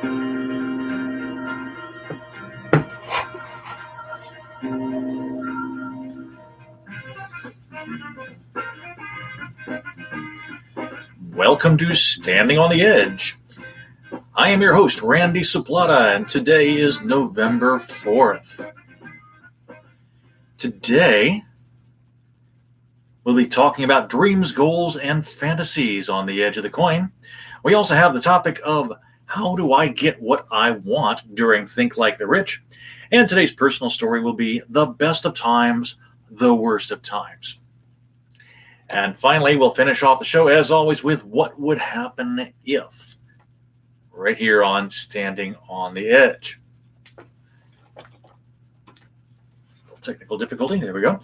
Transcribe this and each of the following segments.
Welcome to Standing on the Edge. I am your host, Randy Suplata, and today is November 4th. Today, we'll be talking about dreams, goals, and fantasies on the edge of the coin. We also have the topic of how do I get what I want during Think Like the Rich? And today's personal story will be the best of times, the worst of times. And finally, we'll finish off the show, as always, with what would happen if, right here on Standing on the Edge. Technical difficulty, there we go.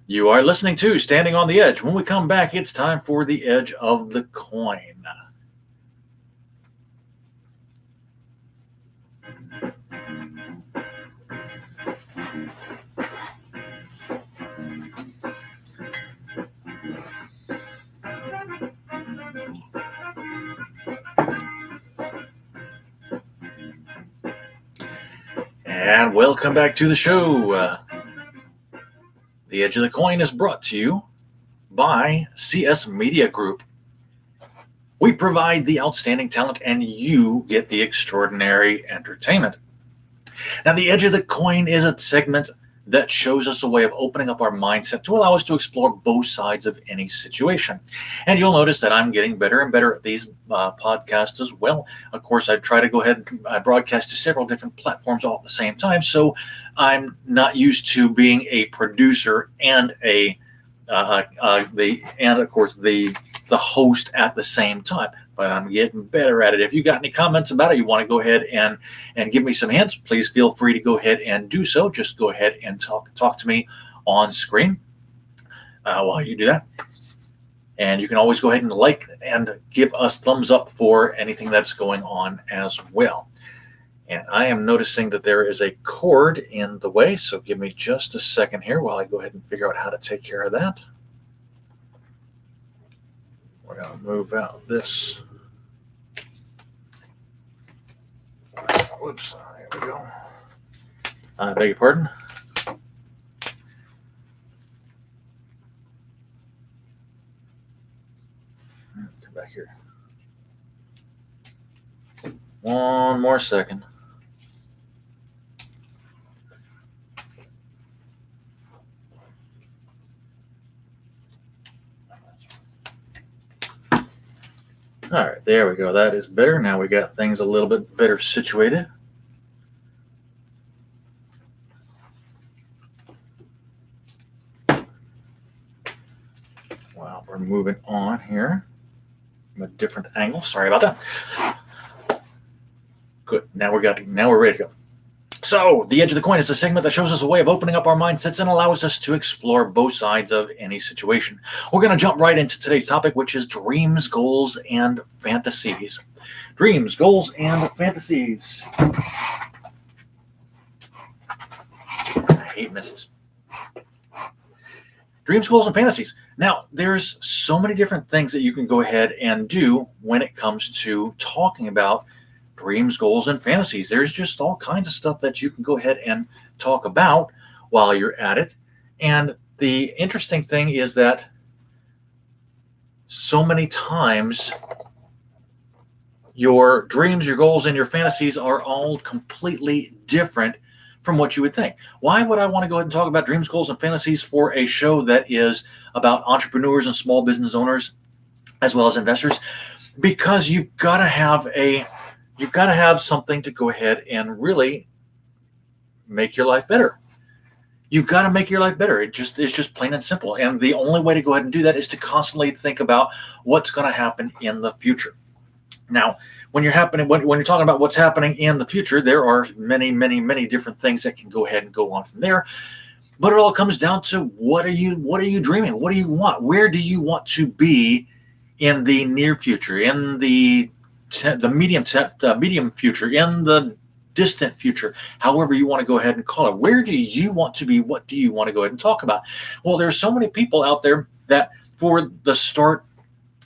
You are listening to Standing on the Edge. When we come back, it's time for the edge of the coin. And welcome back to the show. The Edge of the Coin is brought to you by CS Media Group. We provide the outstanding talent and you get the extraordinary entertainment. Now, the Edge of the Coin is a segment that shows us a way of opening up our mindset to allow us to explore both sides of any situation. And you'll notice that I'm getting better and better at these podcasts as well. Of course, I try to go ahead and broadcast to several different platforms all at the same time, so I'm not used to being a producer and the host at the same time. But I'm getting better at it. If you got any comments about it, you want to go ahead and give me some hints, please feel free to go ahead and do so. Just go ahead and talk to me on screen while you do that. And you can always go ahead and like and give us thumbs up for anything that's going on as well. And I am noticing that there is a cord in the way, so give me just a second here while I go ahead and figure out how to take care of that. We're going to move out this. Whoops, there we go. I beg your pardon. Come back here. One more second. All right, there we go. That is better. Now we got things a little bit better situated. Well, we're moving on here from a different angle. Sorry about that. Good. Now we're ready to go. So, The Edge of the Coin is a segment that shows us a way of opening up our mindsets and allows us to explore both sides of any situation. We're going to jump right into today's topic, which is dreams, goals, and fantasies. Dreams, goals, and fantasies. I hate misses. Dreams, goals, and fantasies. Now, there's so many different things that you can go ahead and do when it comes to talking about dreams, goals, and fantasies. There's just all kinds of stuff that you can go ahead and talk about while you're at it. And the interesting thing is that so many times your dreams, your goals, and your fantasies are all completely different from what you would think. Why would I want to go ahead and talk about dreams, goals, and fantasies for a show that is about entrepreneurs and small business owners as well as investors? Because you've got to have something to go ahead and really make your life better. You've got to make your life better. It's just plain and simple. And the only way to go ahead and do that is to constantly think about what's going to happen in the future. Now, when you're talking about what's happening in the future, there are many, many, many different things that can go ahead and go on from there. But it all comes down to what are you dreaming? What do you want? Where do you want to be in the near future, in the medium future, in the distant future, however you want to go ahead and call it? Where do you want to be? What do you want to go ahead and talk about? Well, there's so many people out there that for the start,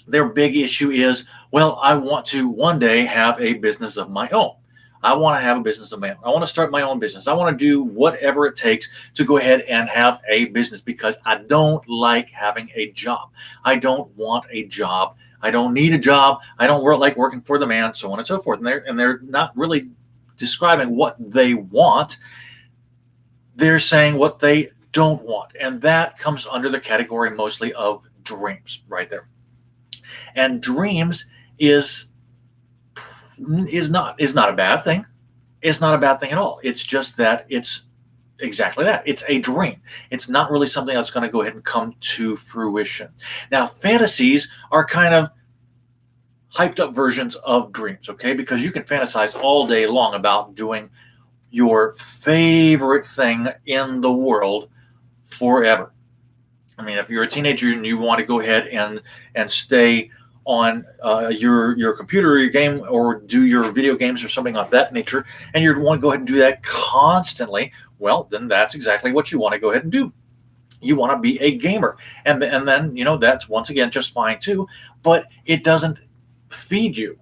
their big issue is, Well, I want to one day have a business of my own. I want to have a business of my own. I want to start my own business. I want to do whatever it takes to go ahead and have a business because I don't like having a job. I don't want a job. I don't need a job. I don't like working for the man, so on and so forth. And they're not really describing what they want. They're saying what they don't want. And that comes under the category mostly of dreams right there. And dreams is not a bad thing. It's not a bad thing at all. It's just that it's exactly that. It's a dream. It's not really something that's going to go ahead and come to fruition. Now, fantasies are kind of hyped up versions of dreams, okay? Because you can fantasize all day long about doing your favorite thing in the world forever. I mean, if you're a teenager and you want to go ahead and stay on your computer or your game or do your video games or something of that nature, and you want to go ahead and do that constantly, well, then that's exactly what you want to go ahead and do. You want to be a gamer. And then, that's once again just fine too, but it doesn't feed you,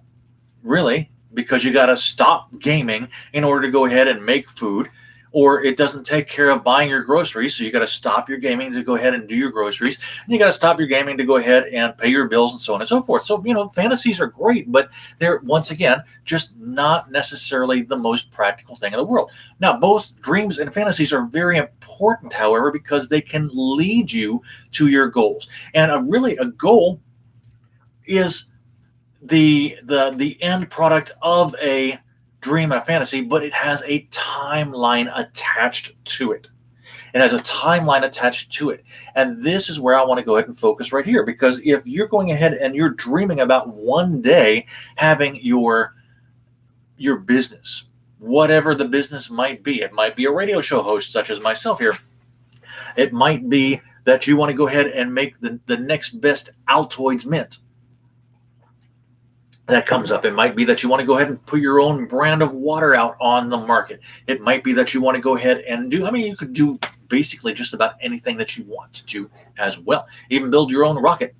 really, because you got to stop gaming in order to go ahead and make food, or it doesn't take care of buying your groceries. So you got to stop your gaming to go ahead and do your groceries. And you got to stop your gaming to go ahead and pay your bills and so on and so forth. So, fantasies are great, but they're, once again, just not necessarily the most practical thing in the world. Now, both dreams and fantasies are very important, however, because they can lead you to your goals. And a goal is the end product of a dream and a fantasy, but it has a timeline attached to it. It has a timeline attached to it. And this is where I want to go ahead and focus right here, because if you're going ahead and you're dreaming about one day having your business, whatever the business might be, it might be a radio show host such as myself here. It might be that you want to go ahead and make the next best Altoids mint that comes up. It might be that you want to go ahead and put your own brand of water out on the market. It might be that you want to go ahead and you could do basically just about anything that you want to do as well. Even build your own rocket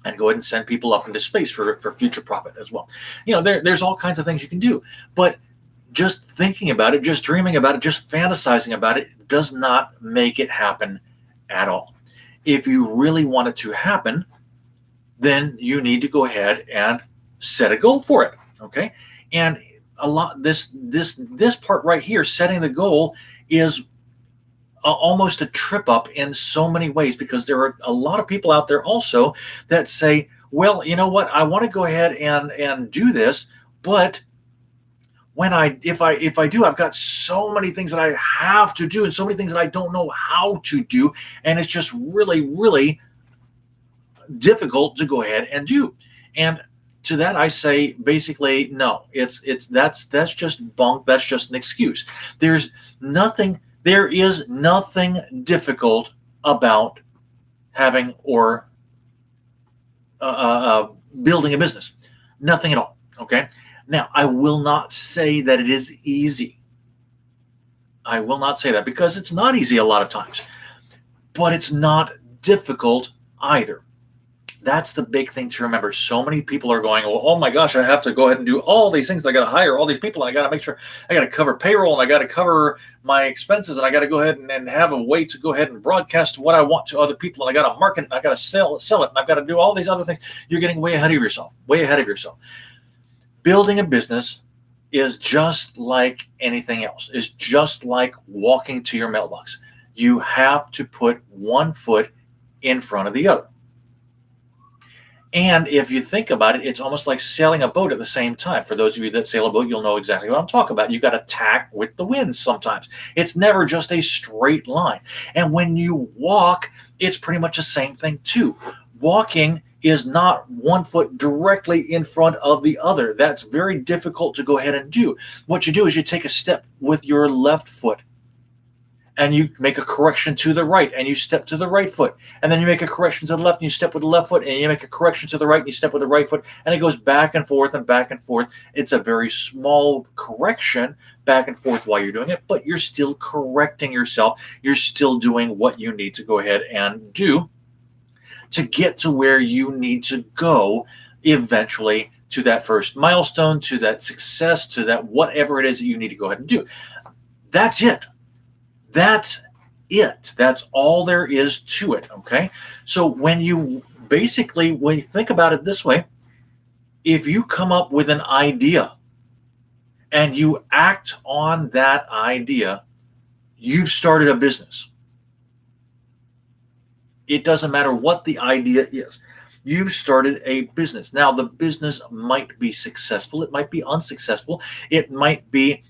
and go ahead and send people up into space for future profit as well. There's all kinds of things you can do, but just thinking about it, just dreaming about it, just fantasizing about it does not make it happen at all. If you really want it to happen, then you need to go ahead and set a goal for it, okay? And this part right here, setting the goal, is almost a trip up in so many ways, because there are a lot of people out there also that say, well, you know what, I want to go ahead and do this, but if I do, I've got so many things that I have to do and so many things that I don't know how to do, and it's just really, really difficult to go ahead and do. And to that, I say basically, no, that's just bunk. That's just an excuse. There is nothing difficult about having or building a business. Nothing at all. Okay. Now, I will not say that it is easy. I will not say that, because it's not easy a lot of times, but it's not difficult either. That's the big thing to remember. So many people are going, well, oh my gosh, I have to go ahead and do all these things. I got to hire all these people. And I got to make sure I got to cover payroll, and I got to cover my expenses, and I got to go ahead and have a way to go ahead and broadcast what I want to other people. And I got to market it, and I got to sell it. And I've got to do all these other things. You're getting way ahead of yourself, Building a business is just like anything else. It's just like walking to your mailbox. You have to put one foot in front of the other. And if you think about it, it's almost like sailing a boat at the same time. For those of you that sail a boat, you'll know exactly what I'm talking about. You got to tack with the wind sometimes. It's never just a straight line. And when you walk, it's pretty much the same thing too. Walking is not one foot directly in front of the other. That's very difficult to go ahead and do. What you do is you take a step with your left foot, and you make a correction to the right, and you step to the right foot. And then you make a correction to the left, and you step with the left foot, and you make a correction to the right, and you step with the right foot, and it goes back and forth and back and forth. It's a very small correction back and forth while you're doing it, but you're still correcting yourself. You're still doing what you need to go ahead and do to get to where you need to go eventually to that first milestone, to that success, to that whatever it is that you need to go ahead and do. That's it. That's it. That's all there is to it. Okay. So when you think about it this way, if you come up with an idea and you act on that idea, you've started a business. It doesn't matter what the idea is. You've started a business. Now, the business might be successful. It might be unsuccessful. It might be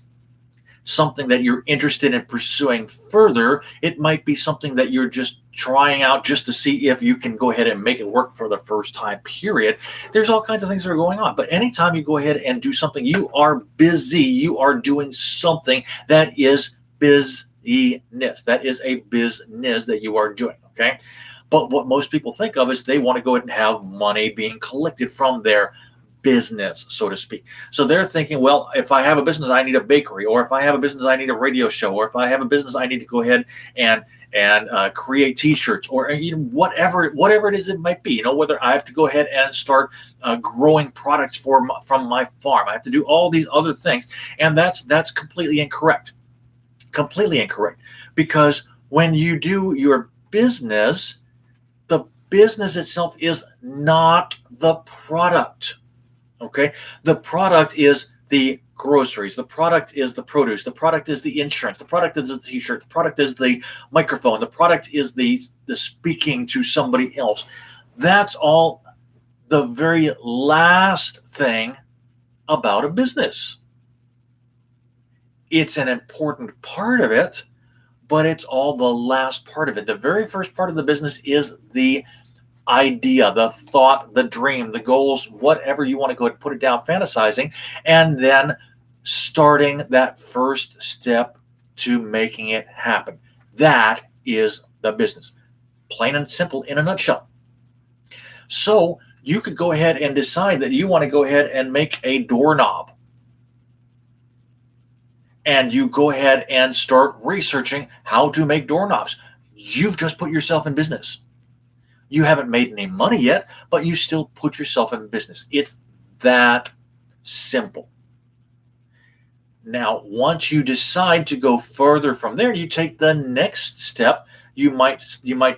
something that you're interested in pursuing further. It might be something that you're just trying out just to see if you can go ahead and make it work for the first time, period. There's all kinds of things that are going on. But anytime you go ahead and do something, you are busy. You are doing something that is busyness. That is a business that you are doing, okay? But what most people think of is they want to go ahead and have money being collected from their business, so to speak. So they're thinking, well, if I have a business, I need a bakery, or if I have a business, I need a radio show, or if I have a business, I need to go ahead and create T-shirts, or whatever it is it might be. Whether I have to go ahead and start growing products from my farm, I have to do all these other things, and that's completely incorrect. Completely incorrect, because when you do your business, the business itself is not the product. Okay, the product is the groceries. The product is the produce. The product is the insurance. The product is the T-shirt. The product is the microphone. The product is the speaking to somebody else. That's all the very last thing about a business. It's an important part of it, but it's all the last part of it. The very first part of the business is the idea, the thought, the dream, the goals, whatever you want to go ahead and put it down, fantasizing, and then starting that first step to making it happen. That is the business. Plain and simple in a nutshell. So you could go ahead and decide that you want to go ahead and make a doorknob. And you go ahead and start researching how to make doorknobs. You've just put yourself in business. You haven't made any money yet, but you still put yourself in business. It's that simple. Now, once you decide to go further from there, you take the next step. You might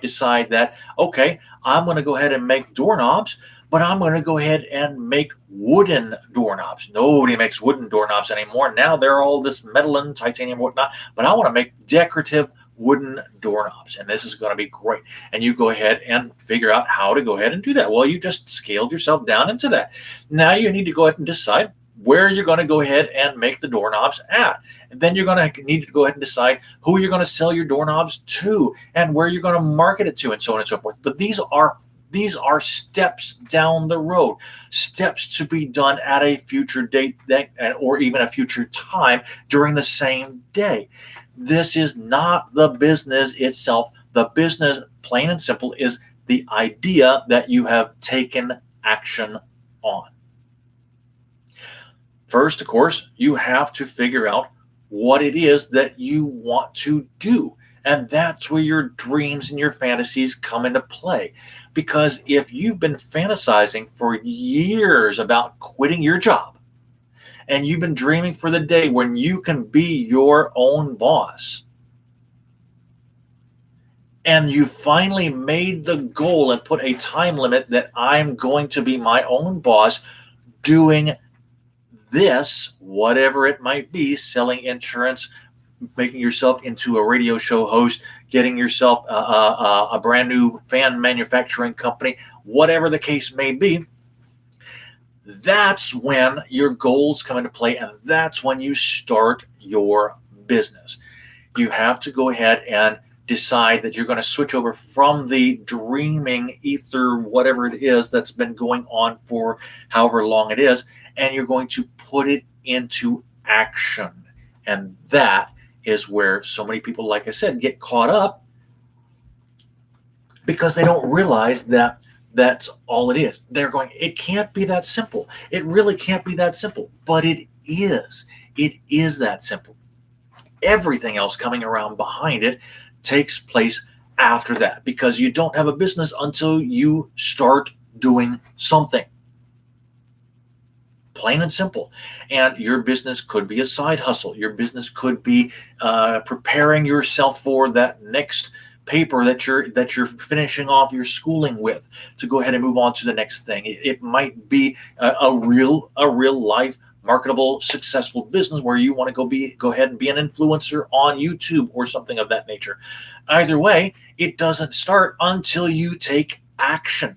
decide that, okay, I'm going to go ahead and make doorknobs, but I'm going to go ahead and make wooden doorknobs. Nobody makes wooden doorknobs anymore. Now they're all this metal and titanium and whatnot, but I want to make decorative wooden doorknobs, and this is going to be great. And you go ahead and figure out how to go ahead and do that. Well, you just scaled yourself down into that. Now you need to go ahead and decide where you're going to go ahead and make the doorknobs at. And then you're going to need to go ahead and decide who you're going to sell your doorknobs to and where you're going to market it to, and so on and so forth. But these are steps down the road, steps to be done at a future date or even a future time during the same day. This is not the business itself. The business, plain and simple, is the idea that you have taken action on. First, of course, you have to figure out what it is that you want to do. And that's where your dreams and your fantasies come into play. Because if you've been fantasizing for years about quitting your job, and you've been dreaming for the day when you can be your own boss, and you finally made the goal and put a time limit that I'm going to be my own boss doing this, whatever it might be, selling insurance, making yourself into a radio show host, getting yourself a brand new fan manufacturing company, whatever the case may be, that's when your goals come into play, and that's when you start your business. You have to go ahead and decide that you're going to switch over from the dreaming ether, whatever it is that's been going on for however long it is, and you're going to put it into action. And that is where so many people, like I said, get caught up because they don't realize that that's all it is. They're going, it can't be that simple. It really can't be that simple. But it is. It is that simple. Everything else coming around behind it takes place after that, because you don't have a business until you start doing something. plain and simple. And your business could be a side hustle. Your business could be preparing yourself for that next paper that you're finishing off your schooling with, to go ahead and move on to the next thing. It might be a real life marketable, successful business where you want to go ahead and be an influencer on YouTube or something of that nature. Either way, it doesn't start until you take action.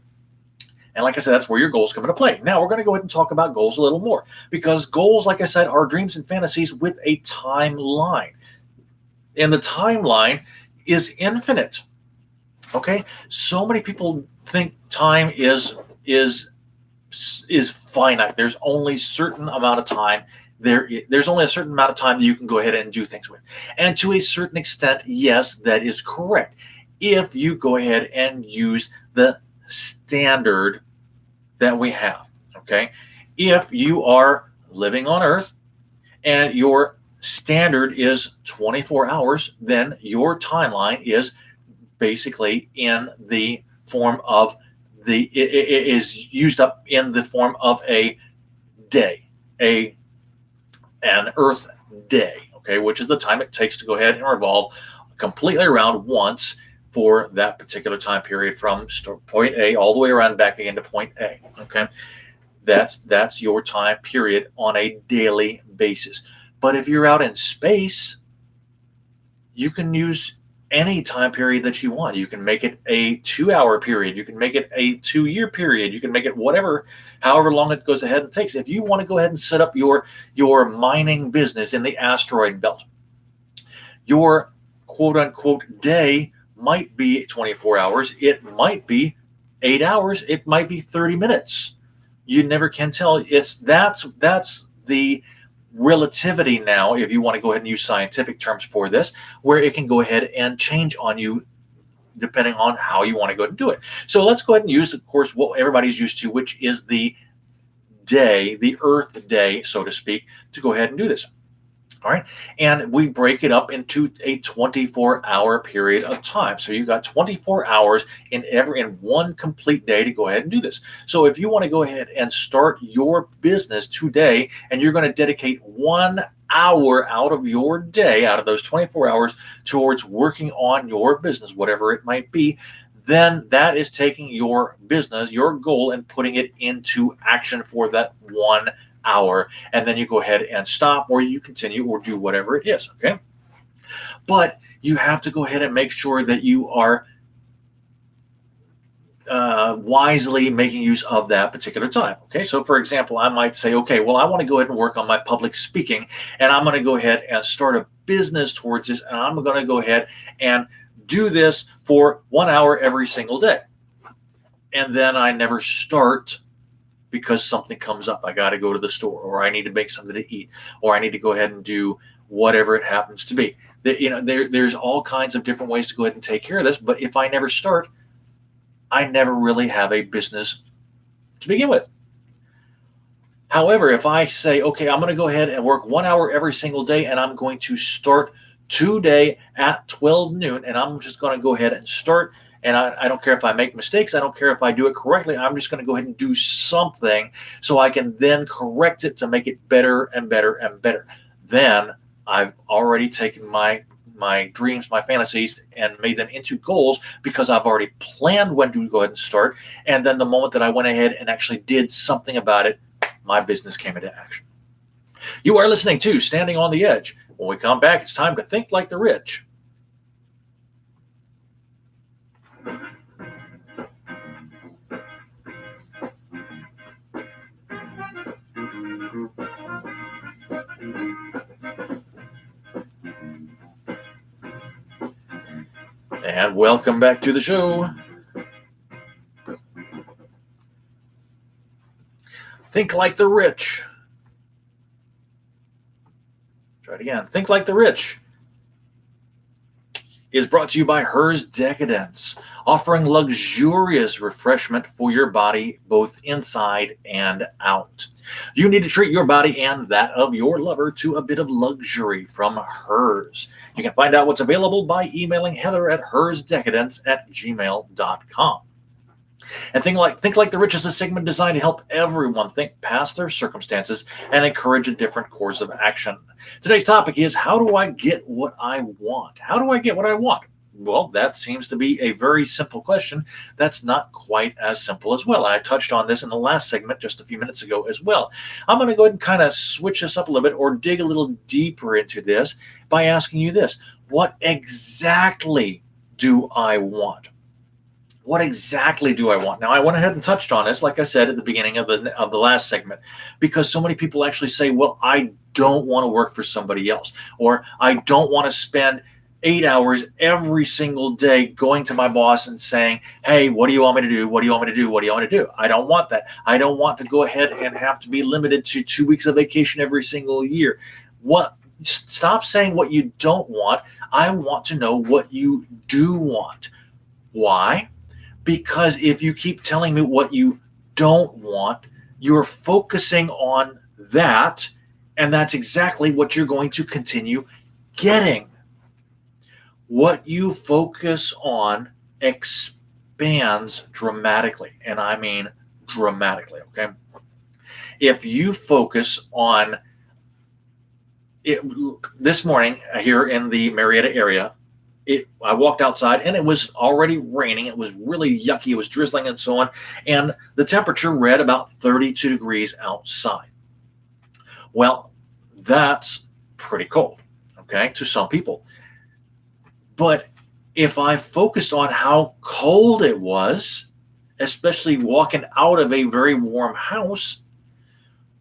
And like I said, that's where your goals come into play. Now we're going to go ahead and talk about goals a little more, because goals, like I said, are dreams and fantasies with a timeline. And the timeline is infinite. Okay? So many people think time is finite. There's only a certain amount of time. There's only a certain amount of time that you can go ahead and do things with. And to a certain extent, yes, that is correct. If you go ahead and use the standard that we have, okay? If you are living on Earth and your standard is 24 hours, then your timeline is basically in the form of it is used up in the form of a day, an Earth day, okay, which is the time it takes to go ahead and revolve completely around once for that particular time period, from point A all the way around back again to point A. Okay, that's your time period on a daily basis. But if you're out in space, you can use any time period that you want. You can make it a 2-hour period. You can make it a 2-year period. You can make it however long it goes ahead and takes. If you want to go ahead and set up your mining business in the asteroid belt, your quote unquote day might be 24 hours. It might be 8 hours. It might be 30 minutes. You never can tell. That's the relativity now, if you want to go ahead and use scientific terms for this, where it can go ahead and change on you depending on how you want to go ahead and do it. So let's go ahead and use, of course, what everybody's used to, which is the day, the Earth day, so to speak, to go ahead and do this. All right. And we break it up into a 24-hour period of time. So you've got 24 hours in one complete day to go ahead and do this. So if you want to go ahead and start your business today, and you're going to dedicate 1 hour out of your day, out of those 24 hours, towards working on your business, whatever it might be, then that is taking your business, your goal, and putting it into action for that 1 hour. And then you go ahead and stop, or you continue, or do whatever it is. Okay. But you have to go ahead and make sure that you are wisely making use of that particular time. Okay. So for example, I might say, okay, well, I want to go ahead and work on my public speaking, and I'm going to go ahead and start a business towards this. And I'm going to go ahead and do this for 1 hour every single day. And then I never start, because something comes up. I got to go to the store, or I need to make something to eat, or I need to go ahead and do whatever it happens to be. There's all kinds of different ways to go ahead and take care of this. But if I never start, I never really have a business to begin with. However, if I say, okay, I'm going to go ahead and work 1 hour every single day, and I'm going to start today at 12 noon, and I'm just going to go ahead and start. And I don't care if I make mistakes. I don't care if I do it correctly. I'm just going to go ahead and do something so I can then correct it to make it better and better and better. Then I've already taken my dreams, my fantasies, and made them into goals, because I've already planned when to go ahead and start. And then the moment that I went ahead and actually did something about it, my business came into action. You are listening to Standing on the Edge. When we come back, it's time to think like the rich. And welcome back to the show. Think like the rich. Try it again. Think like the rich is brought to you by Hers Decadence, offering luxurious refreshment for your body, both inside and out. You need to treat your body and that of your lover to a bit of luxury from Hers. You can find out what's available by emailing Heather at hersdecadence@gmail.com. And think like the Riches of Sigmund designed to help everyone think past their circumstances and encourage a different course of action. Today's topic is, how do I get what I want? How do I get what I want? Well, that seems to be a very simple question that's not quite as simple as well. I touched on this in the last segment just a few minutes ago as well. I'm going to go ahead and kind of switch this up a little bit, or dig a little deeper into this by asking you this: what exactly do I want? What exactly do I want? Now, I went ahead and touched on this, like I said at the beginning of the last segment, because so many people actually say, well, I don't want to work for somebody else, or I don't want to spend 8 hours every single day going to my boss and saying, hey, what do you want me to do? What do you want me to do? What do you want me to do? I don't want that. I don't want to go ahead and have to be limited to 2 weeks of vacation every single year. Stop saying what you don't want. I want to know what you do want. Why? Because if you keep telling me what you don't want, you're focusing on that, and that's exactly what you're going to continue getting. What you focus on expands dramatically, and I mean dramatically, okay? If you focus on it, this morning here in the Marietta area, I walked outside and it was already raining. It was really yucky. It was drizzling and so on. And the temperature read about 32 degrees outside. Well, that's pretty cold, okay, to some people. But if I focused on how cold it was, especially walking out of a very warm house,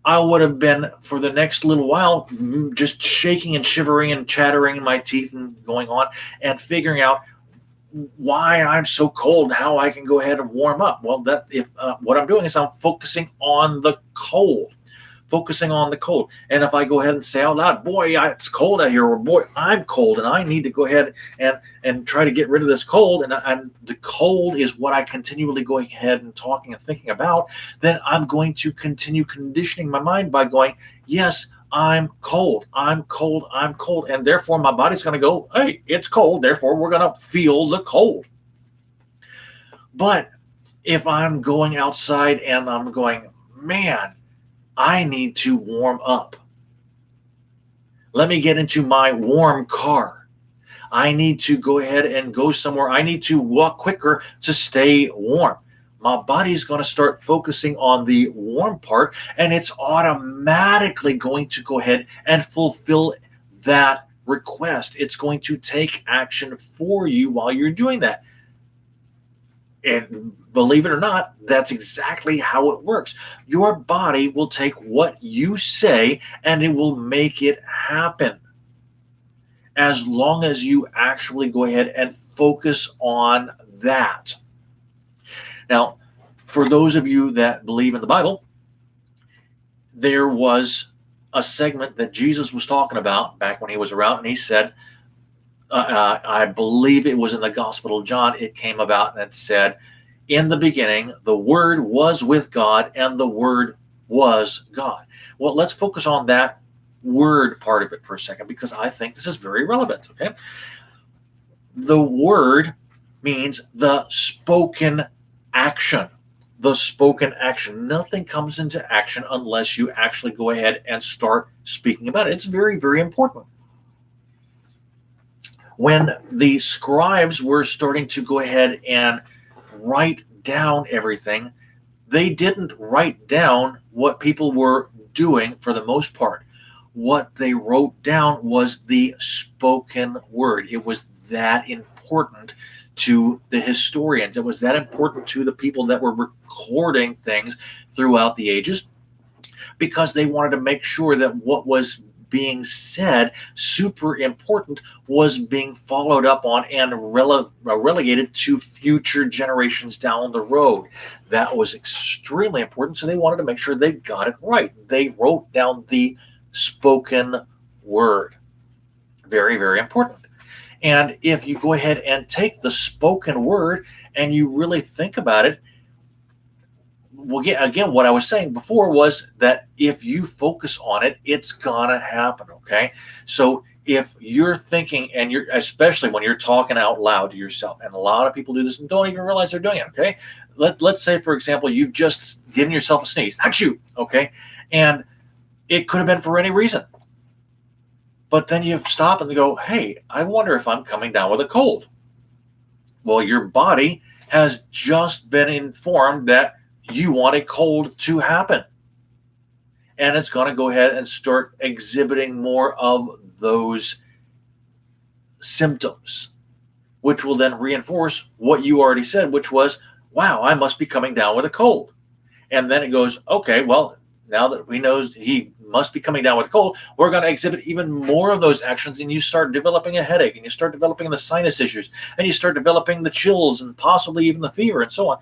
I would have been, for the next little while, just shaking and shivering and chattering in my teeth and going on and figuring out why I'm so cold and how I can go ahead and warm up. Well, what I'm doing is I'm focusing on the cold. And if I go ahead and say out loud, boy, it's cold out here, or boy, I'm cold and I need to go ahead and try to get rid of this cold, and the cold is what I continually go ahead and talking and thinking about, then I'm going to continue conditioning my mind by going, yes, I'm cold. And therefore my body's going to go, hey, it's cold. Therefore we're going to feel the cold. But if I'm going outside and I'm going, man, I need to warm up. Let me get into my warm car. I need to go ahead and go somewhere. I need to walk quicker to stay warm. My body's going to start focusing on the warm part, and it's automatically going to go ahead and fulfill that request. It's going to take action for you while you're doing that. And believe it or not, that's exactly how it works. Your body will take what you say and it will make it happen, as long as you actually go ahead and focus on that. Now, for those of you that believe in the Bible, there was a segment that Jesus was talking about back when he was around, and he said, I believe it was in the Gospel of John, it came about and it said, in the beginning, the Word was with God, and the Word was God. Well, let's focus on that word part of it for a second, because I think this is very relevant, okay? The Word means the spoken action. The spoken action. Nothing comes into action unless you actually go ahead and start speaking about it. It's very, very important. When the scribes were starting to go ahead and write down everything, they didn't write down what people were doing for the most part. What they wrote down was the spoken word. It was that important to the historians. It was that important to the people that were recording things throughout the ages, because they wanted to make sure that what was being said, super important, was being followed up on and relegated to future generations down the road. That was extremely important, so they wanted to make sure they got it right. They wrote down the spoken word. Very, very important. And if you go ahead and take the spoken word and you really think about it, well, again, what I was saying before was that if you focus on it, it's gonna happen, okay? So if you're thinking, and you're, especially when you're talking out loud to yourself, and a lot of people do this and don't even realize they're doing it. Okay. Let's say, for example, you've just given yourself a sneeze. Achoo. Okay. And it could have been for any reason. But then you stop and go, hey, I wonder if I'm coming down with a cold. Well, your body has just been informed that you want a cold to happen. And it's going to go ahead and start exhibiting more of those symptoms, which will then reinforce what you already said, which was, wow, I must be coming down with a cold. And then it goes, okay, well, now that we know he must be coming down with a cold, we're going to exhibit even more of those actions, and you start developing a headache, and you start developing the sinus issues, and you start developing the chills and possibly even the fever and so on.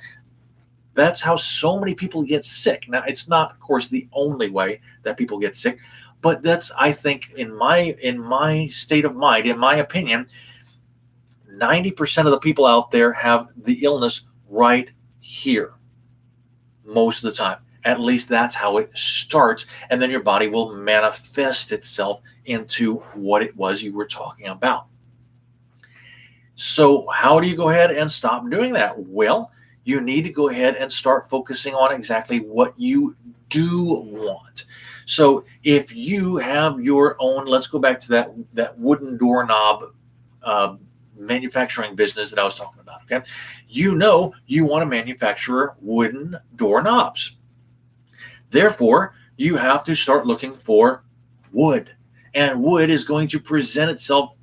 That's how so many people get sick. Now, it's not, of course, the only way that people get sick, but that's, I think, in my state of mind, in my opinion, 90% of the people out there have the illness right here most of the time. At least that's how it starts, and then your body will manifest itself into what it was you were talking about. So how do you go ahead and stop doing that? Well, you need to go ahead and start focusing on exactly what you do want. So if you have your own, let's go back to that wooden doorknob manufacturing business that I was talking about. Okay, you know you want to manufacture wooden doorknobs. Therefore, you have to start looking for wood, and wood is going to present itself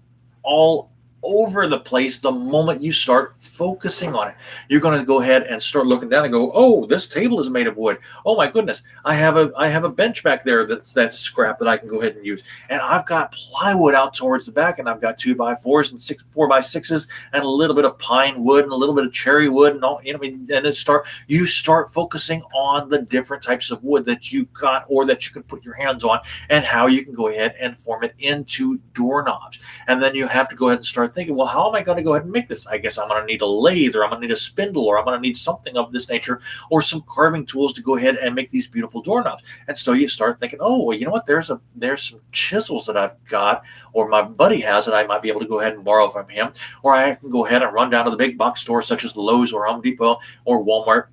all over the place the moment you start focusing on it. You're going to go ahead and start looking down and go, oh, this table is made of wood. Oh my goodness, I have a bench back there that's scrap that I can go ahead and use. And I've got plywood out towards the back, and I've got 2x4s and 4x6s and a little bit of pine wood and a little bit of cherry wood and all, and then you start focusing on the different types of wood that you got or that you can put your hands on, and how you can go ahead and form it into doorknobs. And then you have to go ahead and start thinking, well, how am I going to go ahead and make this? I guess I'm going to need a lathe, or I'm going to need a spindle, or I'm going to need something of this nature, or some carving tools to go ahead and make these beautiful doorknobs. And so you start thinking, oh, well, you know what? There's some chisels that I've got, or my buddy has, that I might be able to go ahead and borrow from him, or I can go ahead and run down to the big box stores such as Lowe's or Home Depot or Walmart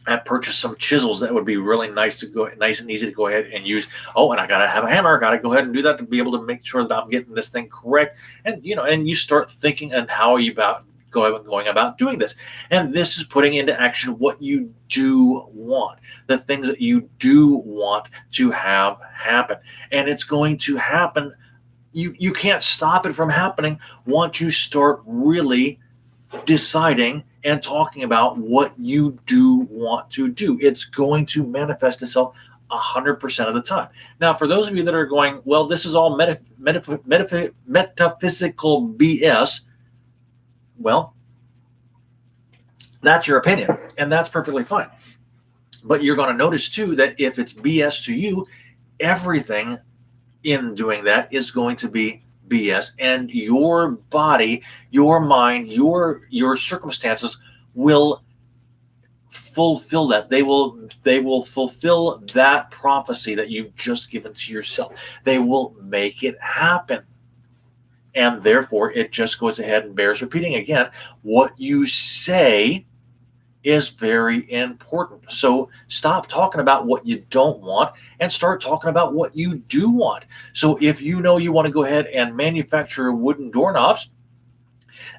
and purchase some chisels that would be really nice and easy to go ahead and use. Oh, and I gotta have a hammer. I gotta go ahead and do that to be able to make sure that I'm getting this thing correct. And and you start thinking, and how are you going about doing this? And this is putting into action what you do want, the things that you do want to have happen, and it's going to happen. You can't stop it from happening once you start really deciding and talking about what you do want to do. It's going to manifest itself 100% of the time. Now, for those of you that are going, well, this is all metaphysical BS, well, that's your opinion, and that's perfectly fine. But you're going to notice too that if it's BS to you, everything in doing that is going to be BS, and your body, your mind, your circumstances will fulfill that. They will fulfill that prophecy that you've just given to yourself. They will make it happen. And therefore, it just goes ahead and bears repeating again. What you say is very important. So stop talking about what you don't want and start talking about what you do want. So if you know you want to go ahead and manufacture wooden doorknobs,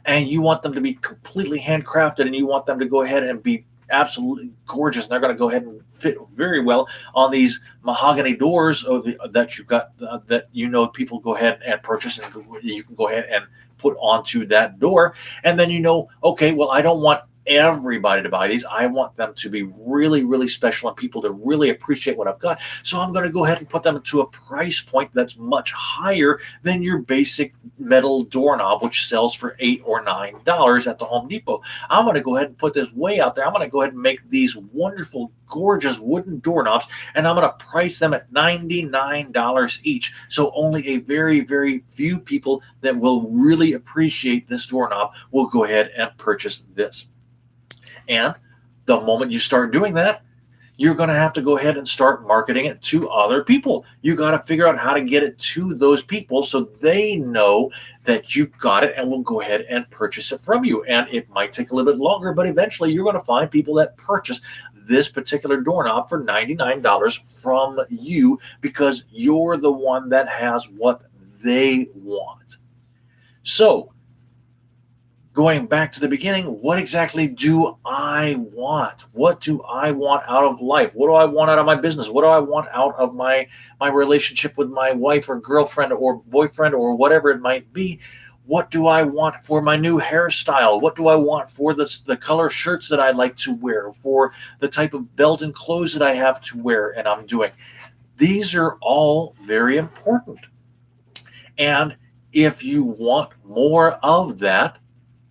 and you want them to be completely handcrafted, and you want them to go ahead and be absolutely gorgeous, and they're going to go ahead and fit very well on these mahogany doors that you've got, that people go ahead and purchase, and you can go ahead and put onto that door. And then okay, well, I don't want everybody to buy these. I want them to be really, really special and people to really appreciate what I've got. So I'm going to go ahead and put them to a price point that's much higher than your basic metal doorknob, which sells for $8 or $9 at the Home Depot. I'm going to go ahead and put this way out there. I'm going to go ahead and make these wonderful, gorgeous wooden doorknobs, and I'm going to price them at $99 each. So only a very, very few people that will really appreciate this doorknob will go ahead and purchase this. And the moment you start doing that, you're going to have to go ahead and start marketing it to other people. You got to figure out how to get it to those people so they know that you've got it and will go ahead and purchase it from you. And it might take a little bit longer, but eventually you're going to find people that purchase this particular doorknob for $99 from you because you're the one that has what they want. So, going back to the beginning, what exactly do I want? What do I want out of life? What do I want out of my business? What do I want out of my relationship with my wife or girlfriend or boyfriend or whatever it might be? What do I want for my new hairstyle? What do I want for the color shirts that I like to wear, for the type of belt and clothes that I have to wear and I'm doing? These are all very important. And if you want more of that,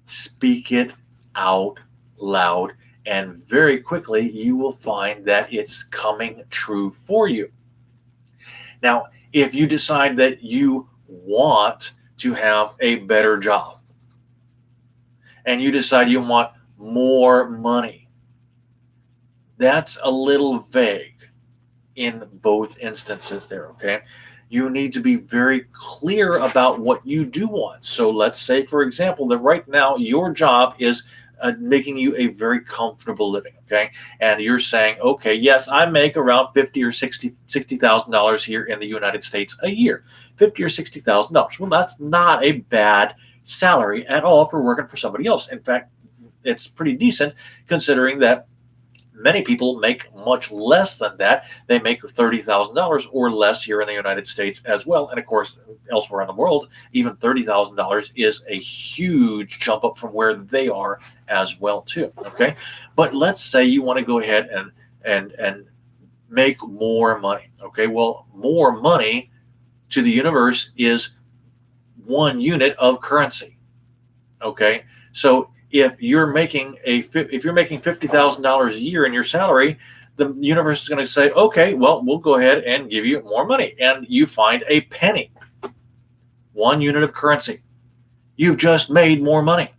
speak it out loud, and very quickly you will find that it's coming true for you. Now, if you decide that you want to have a better job and you decide you want more money, that's a little vague in both instances there, okay? You need to be very clear about what you do want. So let's say, for example, that right now your job is making you a very comfortable living, okay? And you're saying, okay, yes, I make around $50,000 or $60,000 here in the United States a year. $50,000 or $60,000. Well, that's not a bad salary at all for working for somebody else. In fact, it's pretty decent considering that many people make much less than that. They make $30,000 or less here in the United States as well. And of course, elsewhere in the world, even $30,000 is a huge jump up from where they are as well too. Okay. But let's say you want to go ahead and make more money. Okay. Well, more money to the universe is one unit of currency. Okay. So if you're making $50,000 a year in your salary, the universe is going to say, okay, well, we'll go ahead and give you more money. And you find a penny, one unit of currency. You've just made more money.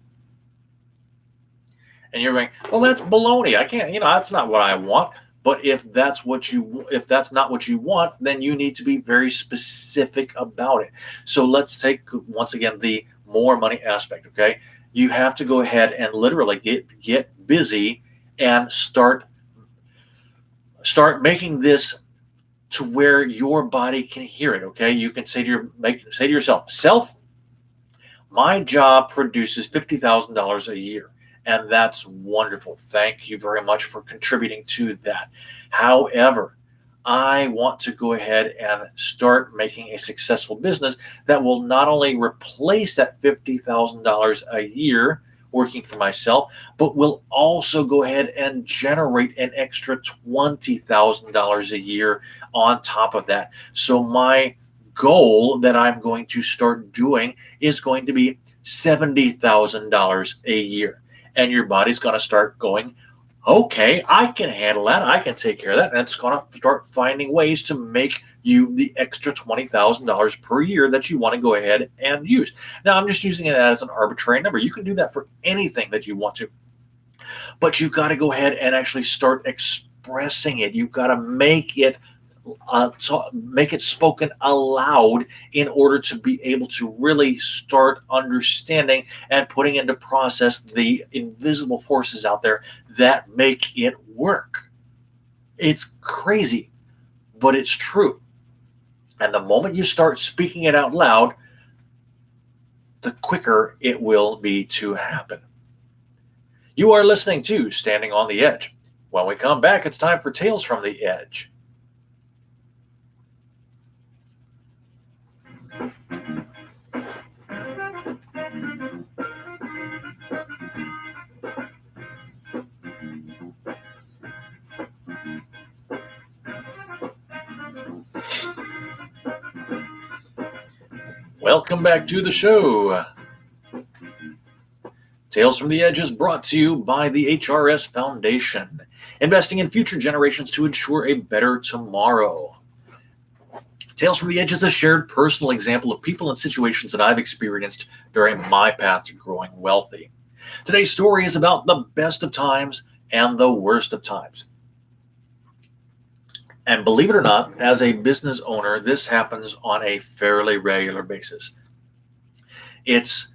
And you're going, well, that's baloney. I can't, that's not what I want. But if that's not what you want, then you need to be very specific about it. So let's take, once again, the more money aspect, okay? You have to go ahead and literally get busy and start making this to where your body can hear it. Okay, you can say to yourself, my job produces $50,000 a year, and that's wonderful. Thank you very much for contributing to that. However, I want to go ahead and start making a successful business that will not only replace that $50,000 a year working for myself, but will also go ahead and generate an extra $20,000 a year on top of that. So my goal that I'm going to start doing is going to be $70,000 a year. And your body's going to start going, okay, I can handle that. I can take care of that. And it's going to start finding ways to make you the extra $20,000 per year that you want to go ahead and use. Now, I'm just using it as an arbitrary number. You can do that for anything that you want to. But you've got to go ahead and actually start expressing it. You've got to make it spoken aloud in order to be able to really start understanding and putting into process the invisible forces out there that make it work. It's crazy, but it's true. And the moment you start speaking it out loud, the quicker it will be to happen. You are listening to Standing on the Edge. When we come back, it's time for Tales from the Edge. Welcome back to the show. Tales from the Edge is brought to you by the HRS Foundation, investing in future generations to ensure a better tomorrow. Tales from the Edge is a shared personal example of people and situations that I've experienced during my path to growing wealthy. Today's story is about the best of times and the worst of times. And believe it or not, as a business owner, this happens on a fairly regular basis. It's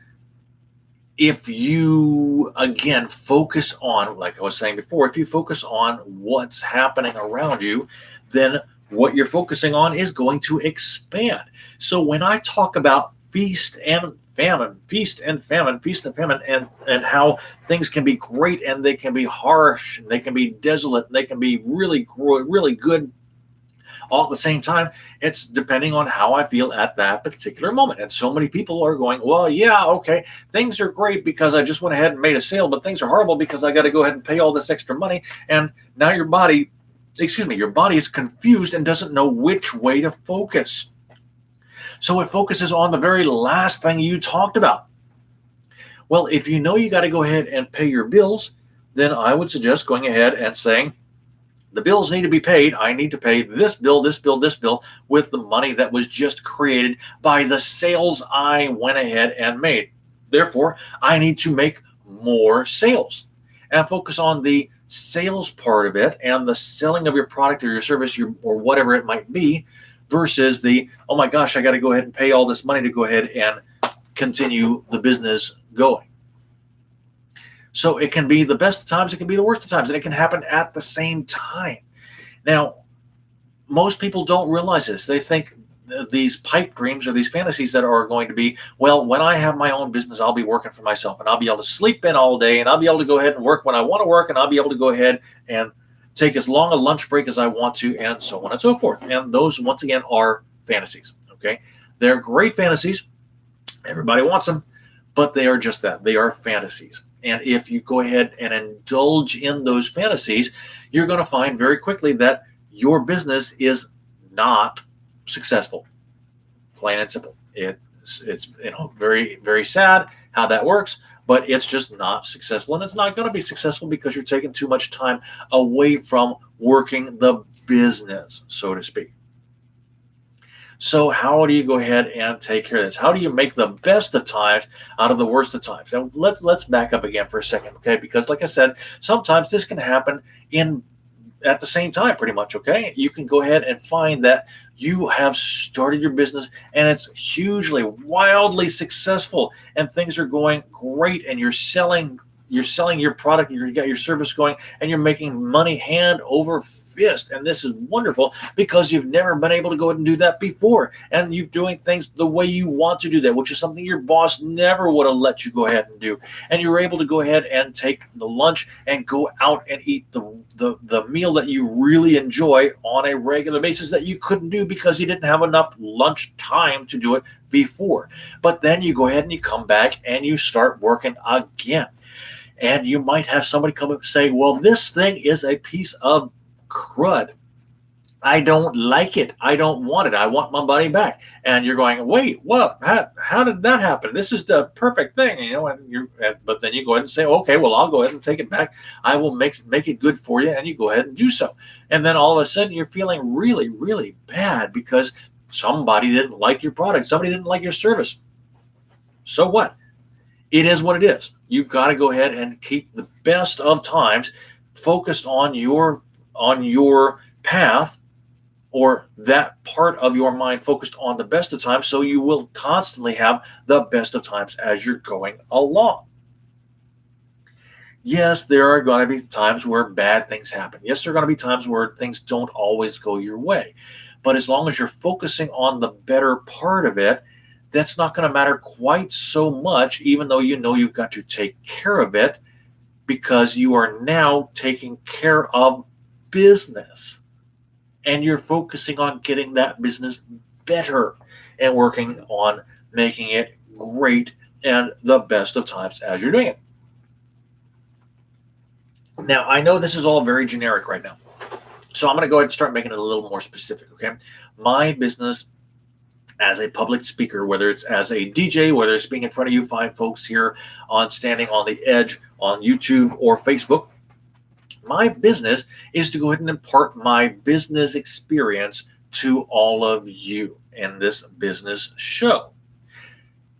if you, again, focus on, like I was saying before, if you focus on what's happening around you, then what you're focusing on is going to expand. So when I talk about feast and famine, feast and famine, feast and famine, and how things can be great and they can be harsh, and they can be desolate, and they can be really good all at the same time. It's depending on how I feel at that particular moment. And so many people are going, well, yeah, okay, things are great because I just went ahead and made a sale, but things are horrible because I got to go ahead and pay all this extra money. And now your body is confused and doesn't know which way to focus. So it focuses on the very last thing you talked about. Well, if you know you got to go ahead and pay your bills, then I would suggest going ahead and saying, the bills need to be paid. I need to pay this bill, this bill, this bill with the money that was just created by the sales I went ahead and made. Therefore, I need to make more sales and focus on the sales part of it and the selling of your product or your service or whatever it might be versus the, oh my gosh, I got to go ahead and pay all this money to go ahead and continue the business going. So it can be the best of times, it can be the worst of times, and it can happen at the same time. Now, most people don't realize this. They think these pipe dreams or these fantasies that are going to be, well, when I have my own business, I'll be working for myself and I'll be able to sleep in all day and I'll be able to go ahead and work when I want to work and I'll be able to go ahead and take as long a lunch break as I want to and so on and so forth. And those, once again, are fantasies, okay? They're great fantasies. Everybody wants them, but they are just that. They are fantasies. And if you go ahead and indulge in those fantasies, you're going to find very quickly that your business is not successful. Plain and simple. It's very, very sad how that works, but it's just not successful. And it's not going to be successful because you're taking too much time away from working the business, so to speak. So how do you go ahead and take care of this? How do you make the best of times out of the worst of times? Now let's back up again for a second, okay? Because like I said, sometimes this can happen at the same time, pretty much, okay? You can go ahead and find that you have started your business and it's hugely, wildly successful and things are going great and you're selling your product, you got your service going, and you're making money hand over fist. And this is wonderful because you've never been able to go ahead and do that before. And you're doing things the way you want to do that, which is something your boss never would have let you go ahead and do. And you're able to go ahead and take the lunch and go out and eat the meal that you really enjoy on a regular basis that you couldn't do because you didn't have enough lunch time to do it before. But then you go ahead and you come back and you start working again. And you might have somebody come up and say, well, this thing is a piece of crud. I don't like it. I don't want it. I want my money back. And you're going, wait, what? How did that happen? This is the perfect thing, but then you go ahead and say, okay, well, I'll go ahead and take it back. I will make it good for you. And you go ahead and do so. And then all of a sudden you're feeling really, really bad because somebody didn't like your product. Somebody didn't like your service. So what? It is what it is. You've got to go ahead and keep the best of times focused on your path, or that part of your mind focused on the best of times, so you will constantly have the best of times as you're going along. Yes, there are going to be times where bad things happen. Yes, there are going to be times where things don't always go your way. But as long as you're focusing on the better part of it, that's not going to matter quite so much, even though you know you've got to take care of it, because you are now taking care of business and you're focusing on getting that business better and working on making it great and the best of times as you're doing it. Now, I know this is all very generic right now, so I'm going to go ahead and start making it a little more specific, okay? My business as a public speaker, whether it's as a DJ, whether it's being in front of you fine folks here on Standing on the Edge on YouTube or Facebook, my business is to go ahead and impart my business experience to all of you in this business show.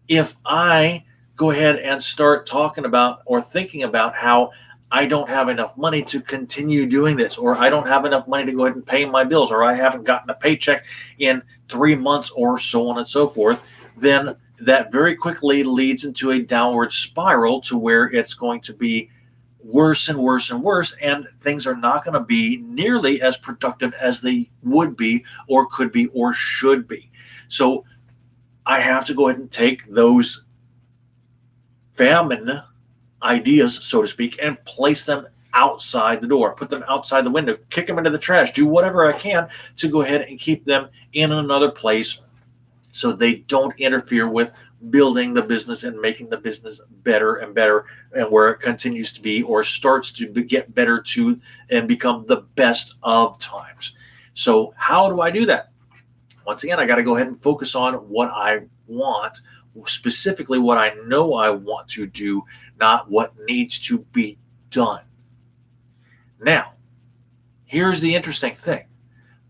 If I go ahead and start talking about or thinking about how I don't have enough money to continue doing this, or I don't have enough money to go ahead and pay my bills, or I haven't gotten a paycheck in 3 months, or so on and so forth, then that very quickly leads into a downward spiral to where it's going to be worse and worse and worse, and things are not going to be nearly as productive as they would be, or could be, or should be. So I have to go ahead and take those famine ideas, so to speak, and place them outside the door, put them outside the window, kick them into the trash, do whatever I can to go ahead and keep them in another place so they don't interfere with building the business and making the business better and better, and where it continues to be, or starts to get better to, and become the best of times. So how do I do that? Once again, I got to go ahead and focus on what I want, specifically what I know I want to do, not what needs to be done. Now, here's the interesting thing.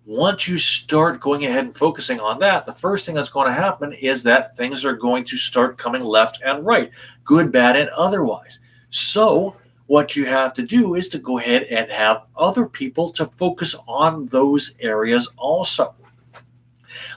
Once you start going ahead and focusing on that, the first thing that's going to happen is that things are going to start coming left and right, good, bad, and otherwise. So what you have to do is to go ahead and have other people to focus on those areas also.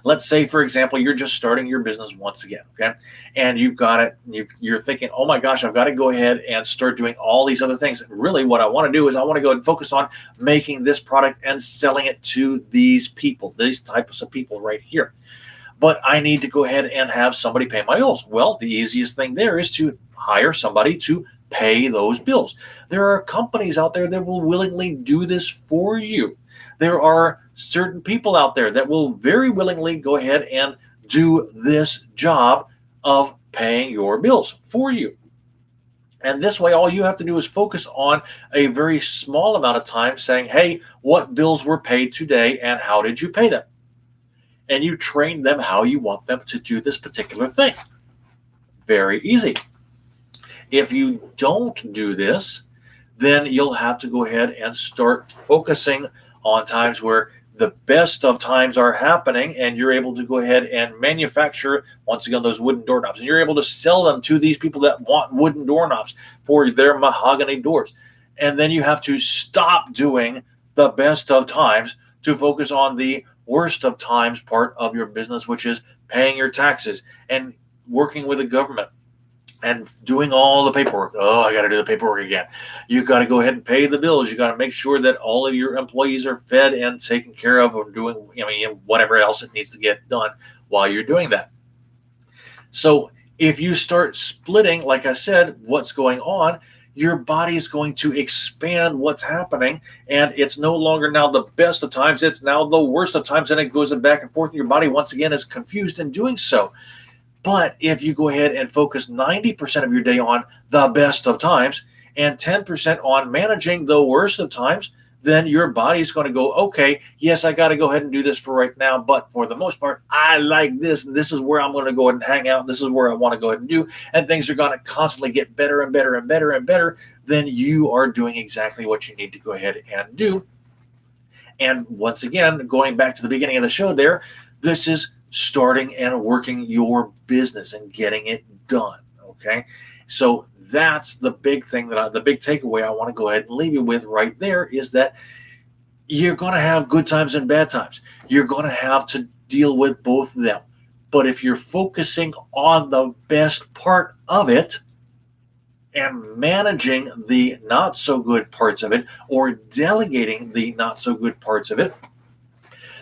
Let's say, for example, you're just starting your business once again, okay? And you've got it, you're thinking, oh my gosh, I've got to go ahead and start doing all these other things. Really, what I want to do is I want to go ahead and focus on making this product and selling it to these people, these types of people right here. But I need to go ahead and have somebody pay my bills. Well, the easiest thing there is to hire somebody to pay those bills. There are companies out there that will willingly do this for you. There are certain people out there that will very willingly go ahead and do this job of paying your bills for you. And this way, all you have to do is focus on a very small amount of time saying, hey, what bills were paid today and how did you pay them? And you train them how you want them to do this particular thing. Very easy. If you don't do this, then you'll have to go ahead and start focusing on times where the best of times are happening, and you're able to go ahead and manufacture, once again, those wooden doorknobs, and you're able to sell them to these people that want wooden doorknobs for their mahogany doors. And then you have to stop doing the best of times to focus on the worst of times part of your business, which is paying your taxes and working with the government and doing all the paperwork. Oh, I got to do the paperwork again. You got to go ahead and pay the bills. You got to make sure that all of your employees are fed and taken care of, or doing, whatever else it needs to get done while you're doing that. So if you start splitting, like I said, what's going on, your body is going to expand what's happening, and it's no longer now the best of times. It's now the worst of times, and it goes back and forth. And your body, once again, is confused in doing so. But if you go ahead and focus 90% of your day on the best of times and 10% on managing the worst of times, then your body's going to go, okay, yes, I got to go ahead and do this for right now. But for the most part, I like this. And this is where I'm going to go ahead and hang out. This is where I want to go ahead and do. And things are going to constantly get better and better and better and better. Then you are doing exactly what you need to go ahead and do. And once again, going back to the beginning of the show there, this is starting and working your business and getting it done. Okay. So that's the big thing the big takeaway I want to go ahead and leave you with right there is that you're going to have good times and bad times. You're going to have to deal with both of them. But if you're focusing on the best part of it and managing the not so good parts of it, or delegating the not so good parts of it,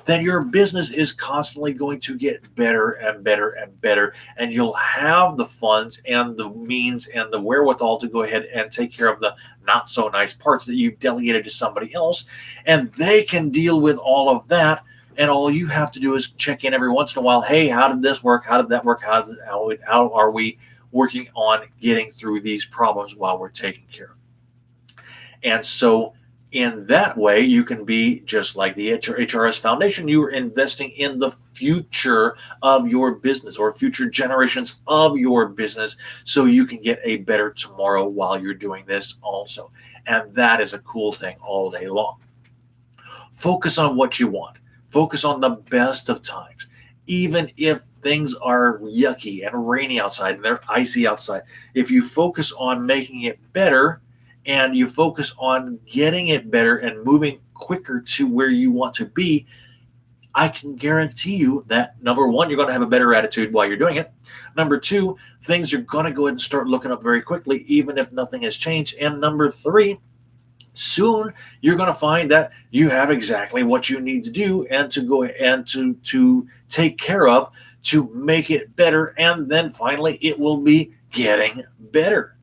then your business is constantly going to get better and better and better, and you'll have the funds and the means and the wherewithal to go ahead and take care of the not so nice parts that you've delegated to somebody else, and they can deal with all of that. And all you have to do is check in every once in a while. Hey, how did this work? How did that work? How are we working on getting through these problems while we're taking care of it? And so in that way, you can be just like the HRS Foundation. You are investing in the future of your business, or future generations of your business, so you can get a better tomorrow while you're doing this also. And that is a cool thing all day long. Focus on what you want. Focus on the best of times. Even if things are yucky and rainy outside and they're icy outside, if you focus on making it better and you focus on getting it better and moving quicker to where you want to be, I can guarantee you that, number one, you're going to have a better attitude while you're doing it. Number two, things are going to go ahead and start looking up very quickly, even if nothing has changed. And number three, soon you're going to find that you have exactly what you need to do and to go and to take care of to make it better. And then finally, it will be getting better.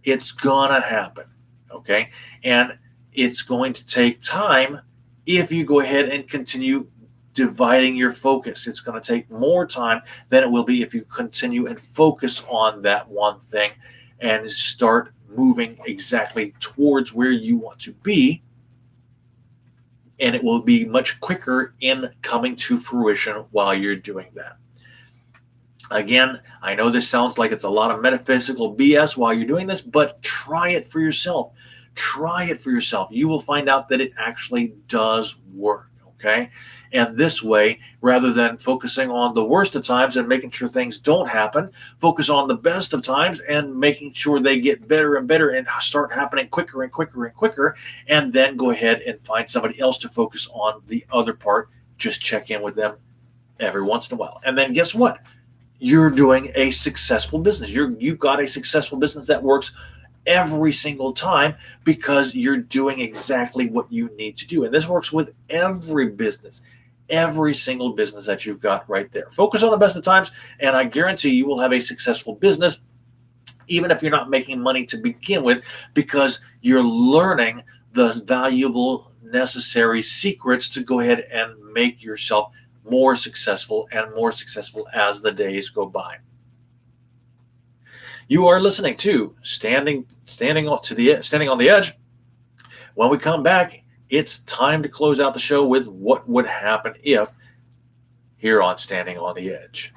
It's going to happen. Okay. And it's going to take time if you go ahead and continue dividing your focus. It's going to take more time than it will be if you continue and focus on that one thing and start moving exactly towards where you want to be. And it will be much quicker in coming to fruition while you're doing that. Again, I know this sounds like it's a lot of metaphysical BS while you're doing this, but try it for yourself. Try it for yourself. You will find out that it actually does work. Okay. And this way, rather than focusing on the worst of times and making sure things don't happen, focus on the best of times and making sure they get better and better and start happening quicker and quicker and quicker. And then go ahead and find somebody else to focus on the other part. Just check in with them every once in a while. And then guess what? You're doing a successful business. You've got a successful business that works every single time because you're doing exactly what you need to do. And this works with every business, every single business that you've got right there. Focus on the best of times, and I guarantee you will have a successful business, even if you're not making money to begin with, because you're learning the valuable, necessary secrets to go ahead and make yourself more successful and more successful as the days go by. You are listening to Standing on the Edge. When we come back, it's time to close out the show with what would happen if here on Standing on the Edge.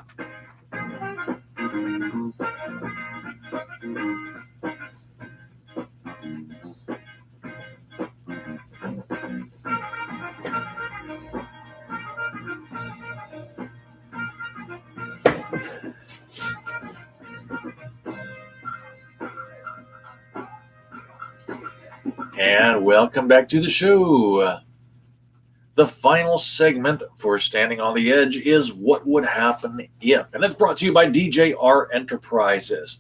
And welcome back to the show. The final segment for Standing on the Edge is What Would Happen If? And it's brought to you by DJR Enterprises.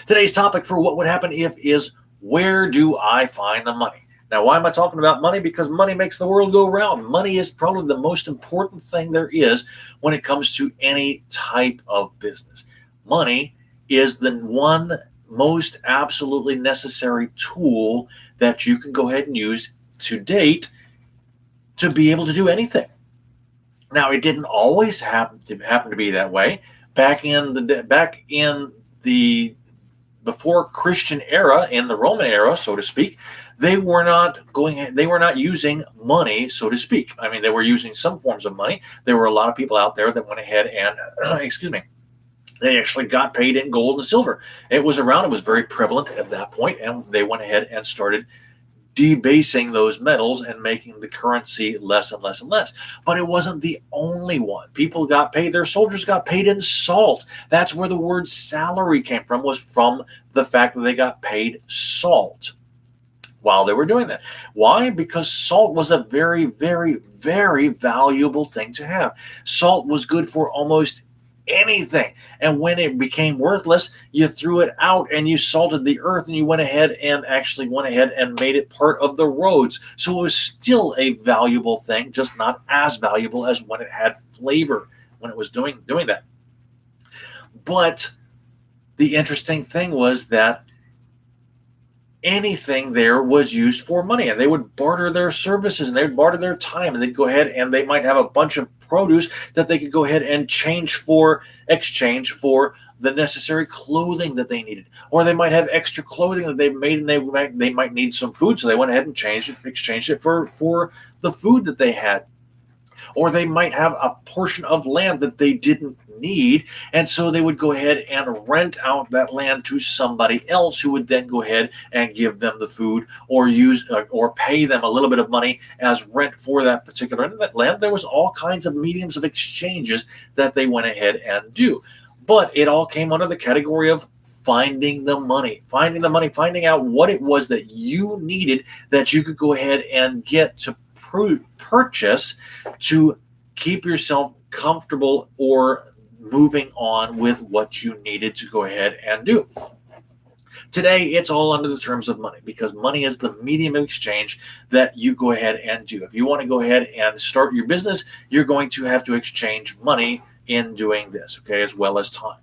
Today's topic for What Would Happen If is, where do I find the money? Now, why am I talking about money? Because money makes the world go round. Money is probably the most important thing there is when it comes to any type of business. Money is the one most absolutely necessary tool that you can go ahead and use to date to be able to do anything. Now, it didn't always happen to be that way. Back in the before Christian era, in the Roman era, so to speak, they were not using money, so to speak. I mean, they were using some forms of money. There were a lot of people out there that went ahead and they actually got paid in gold and silver. It was very prevalent at that point, and they went ahead and started debasing those metals and making the currency less and less and less. But it wasn't the only one. People got paid, their soldiers got paid in salt. That's where the word salary came from, was from the fact that they got paid salt while they were doing that. Why? Because salt was a very, very, very valuable thing to have. Salt was good for almost anything. And when it became worthless, you threw it out and you salted the earth, and you went ahead and made it part of the roads. So it was still a valuable thing, just not as valuable as when it had flavor, when it was doing that. But the interesting thing was that anything there was used for money, and they would barter their services, and they'd barter their time, and they'd go ahead and they might have a bunch of produce that they could go ahead and exchange for the necessary clothing that they needed, or they might have extra clothing that they made, and they might need some food, so they went ahead and exchanged it for the food that they had. Or they might have a portion of land that they didn't need, and so they would go ahead and rent out that land to somebody else, who would then go ahead and give them the food, or pay them a little bit of money as rent for that particular land. There was all kinds of mediums of exchanges that they went ahead and do, but it all came under the category of finding the money, finding out what it was that you needed that you could go ahead and get to purchase to keep yourself comfortable or moving on with what you needed to go ahead and do. Today, it's all under the terms of money because money is the medium of exchange that you go ahead and do. If you want to go ahead and start your business, you're going to have to exchange money in doing this, okay, as well as time.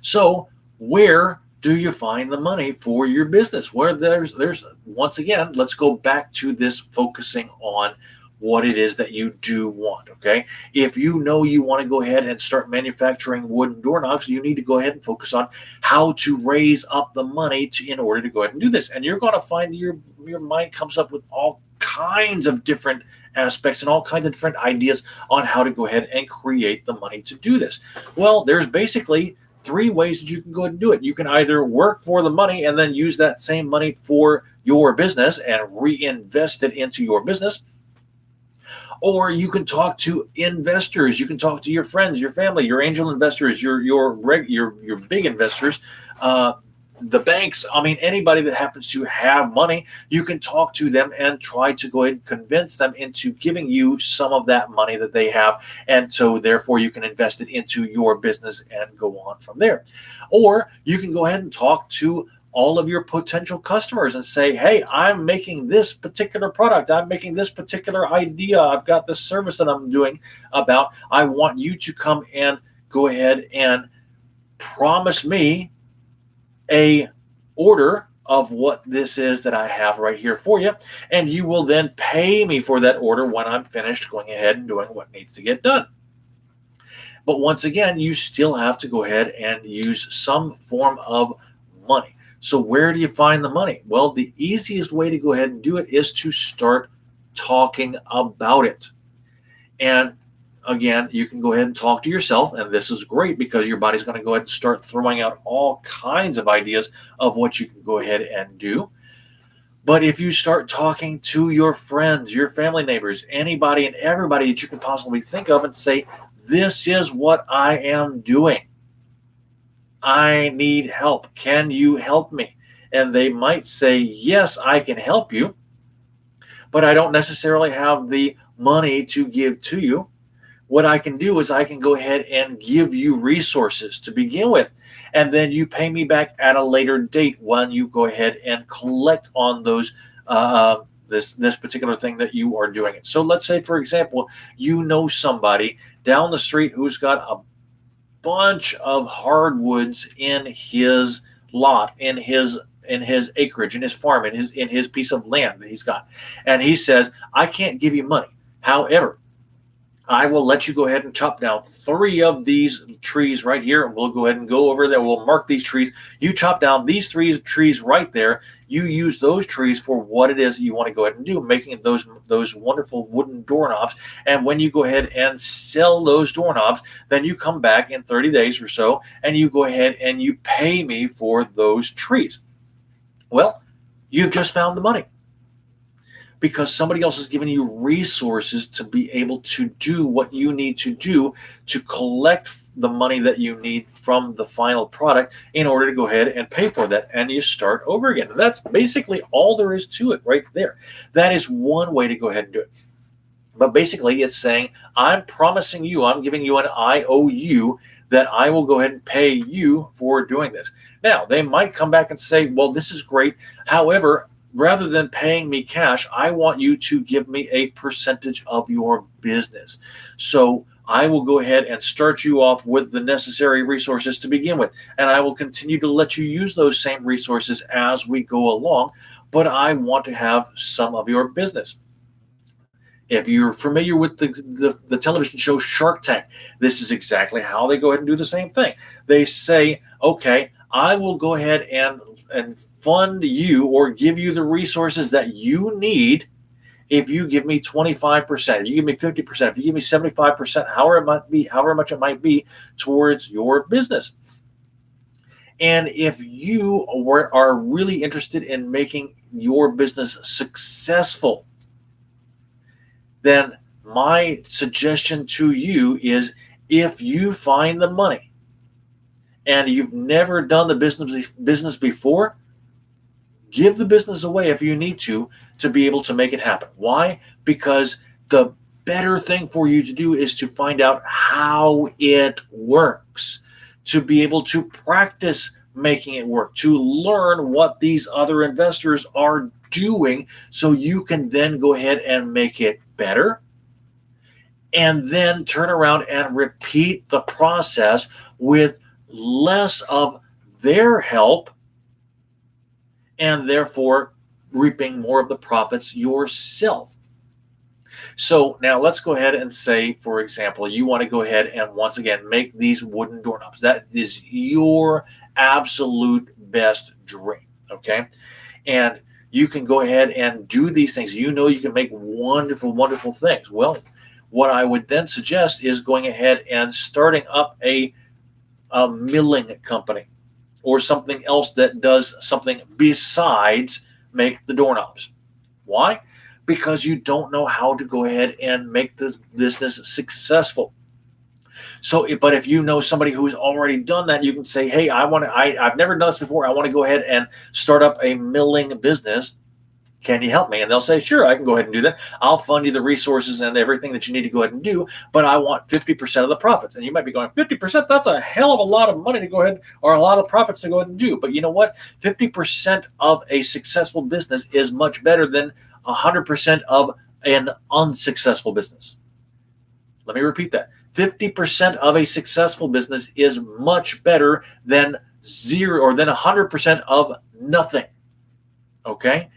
So where do you find the money for your business? Where there's once again, let's go back to this focusing on what it is that you do want, okay? If you know you want to go ahead and start manufacturing wooden doorknobs, you need to go ahead and focus on how to raise up the money in order to go ahead and do this. And you're going to find that your mind comes up with all kinds of different aspects and all kinds of different ideas on how to go ahead and create the money to do this. Well, there's basically 3 ways that you can go ahead and do it. You can either work for the money and then use that same money for your business and reinvest it into your business. Or you can talk to investors. You can talk to your friends, your family, your angel investors, your big investors, the banks. I mean, anybody that happens to have money, you can talk to them and try to go ahead and convince them into giving you some of that money that they have. And so therefore you can invest it into your business and go on from there. Or you can go ahead and talk to all of your potential customers and say, hey, I'm making this particular product. I'm making this particular idea. I've got this service that I'm doing about. I want you to come and go ahead and promise me a order of what this is that I have right here for you. And you will then pay me for that order when I'm finished going ahead and doing what needs to get done. But once again, you still have to go ahead and use some form of money. So where do you find the money? Well, the easiest way to go ahead and do it is to start talking about it. And again, you can go ahead and talk to yourself. And this is great because your body's going to go ahead and start throwing out all kinds of ideas of what you can go ahead and do. But if you start talking to your friends, your family, neighbors, anybody and everybody that you can possibly think of and say, this is what I am doing. I need help. Can you help me? And they might say, yes, I can help you, but I don't necessarily have the money to give to you. What I can do is I can go ahead and give you resources to begin with, and then you pay me back at a later date when you go ahead and collect on those this particular thing that you are doing it. So let's say, for example, you know somebody down the street who's got a bunch of hardwoods in his lot, in his acreage, in his farm, in his piece of land that he's got. And he says, I can't give you money. However, I will let you go ahead and chop down 3 of these trees right here, and we'll go ahead and go over there. We'll mark these trees. You chop down these 3 trees right there. You use those trees for what it is that you want to go ahead and do, making those wonderful wooden doorknobs. And when you go ahead and sell those doorknobs, then you come back in 30 days or so, and you go ahead and you pay me for those trees. Well, you've just found the money, because somebody else has given you resources to be able to do what you need to do to collect the money that you need from the final product in order to go ahead and pay for that, and you start over again. That's basically all there is to it right there. That is one way to go ahead and do it. But basically it's saying, I'm promising you, I'm giving you an IOU that I will go ahead and pay you for doing this. Now, they might come back and say, well, this is great. However, rather than paying me cash, I want you to give me a percentage of your business. So I will go ahead and start you off with the necessary resources to begin with. And I will continue to let you use those same resources as we go along. But I want to have some of your business. If you're familiar with the television show Shark Tank, this is exactly how they go ahead and do the same thing. They say, okay, I will go ahead and fund you or give you the resources that you need if you give me 25%, if you give me 50%, if you give me 75%, however much it might be towards your business. And if you are really interested in making your business successful, then my suggestion to you is, if you find the money and you've never done the business before, give the business away if you need to be able to make it happen. Why? Because the better thing for you to do is to find out how it works, to be able to practice making it work, to learn what these other investors are doing so you can then go ahead and make it better, and then turn around and repeat the process with less of their help, and therefore reaping more of the profits yourself. So now let's go ahead and say, for example, you want to go ahead and once again make these wooden doorknobs. That is your absolute best dream, okay? And you can go ahead and do these things. You know you can make wonderful, wonderful things. Well, what I would then suggest is going ahead and starting up a milling company or something else that does something besides make the doorknobs. Why? Because you don't know how to go ahead and make the business successful. So, but if you know somebody who's already done that, you can say, hey, I've never done this before. I want to go ahead and start up a milling business. Can you help me? And they'll say, sure, I can go ahead and do that. I'll fund you the resources and everything that you need to go ahead and do, but I want 50% of the profits. And you might be going, 50%? That's a hell of a lot of money to go ahead, or a lot of profits to go ahead and do. But you know what? 50% of a successful business is much better than 100% of an unsuccessful business. Let me repeat that. 50% of a successful business is much better than 0 or than 100% of nothing. Okay?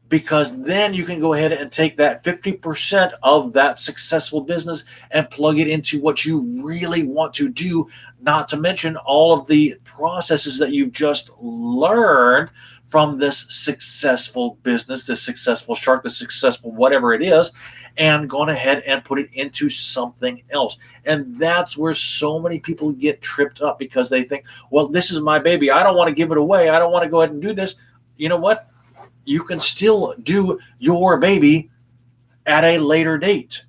Because then you can go ahead and take that 50% of that successful business and plug it into what you really want to do, not to mention all of the processes that you've just learned from this successful business, this successful shark, the successful whatever it is, and gone ahead and put it into something else. And that's where so many people get tripped up, because they think, well, this is my baby. I don't want to give it away. I don't want to go ahead and do this. You know what? You can still do your baby at a later date